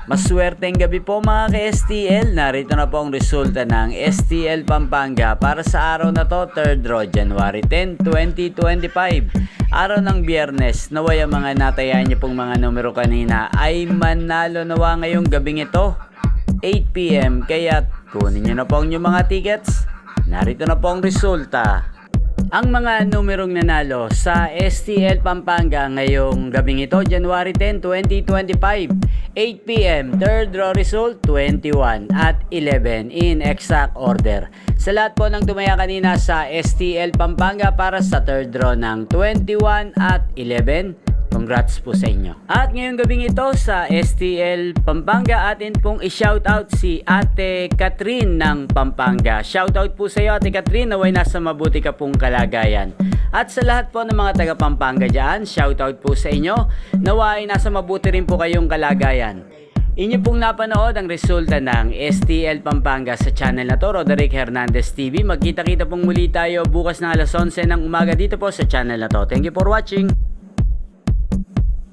Maswerteng gabi po mga ka-STL. Narito na po ang resulta ng STL Pampanga para sa araw na to, 3rd draw, January 10, 2025. Araw ng Biyernes. Naway ang mga natayaan niyo pong mga numero kanina ay manalo nawa ngayong gabing ito, 8 PM. Kaya kunin niyo na po ang inyong mga tickets. Narito na po ang resulta. Ang mga numerong nanalo sa STL Pampanga ngayong gabing ito, January 10, 2025, 8 PM, 3rd draw result, 21 at 11 in exact order. Sa lahat po ng tumaya kanina sa STL Pampanga para sa 3rd draw ng 21 at 11, congrats po sa inyo. At ngayong gabing ito sa STL Pampanga, atin pong i-shoutout si Ate Catherine ng Pampanga. Shoutout po sa iyo Ate Catherine, naway nasa mabuti ka pong kalagayan. At sa lahat po ng mga taga Pampanga dyan, shoutout po sa inyo, naway nasa mabuti rin po kayong kalagayan. Inyo pong napanood ang resulta ng STL Pampanga sa channel na to, Roderick Hernandez TV. Magkita-kita pong muli tayo bukas ng alas 11 ng umaga dito po sa channel na to. Thank you for watching.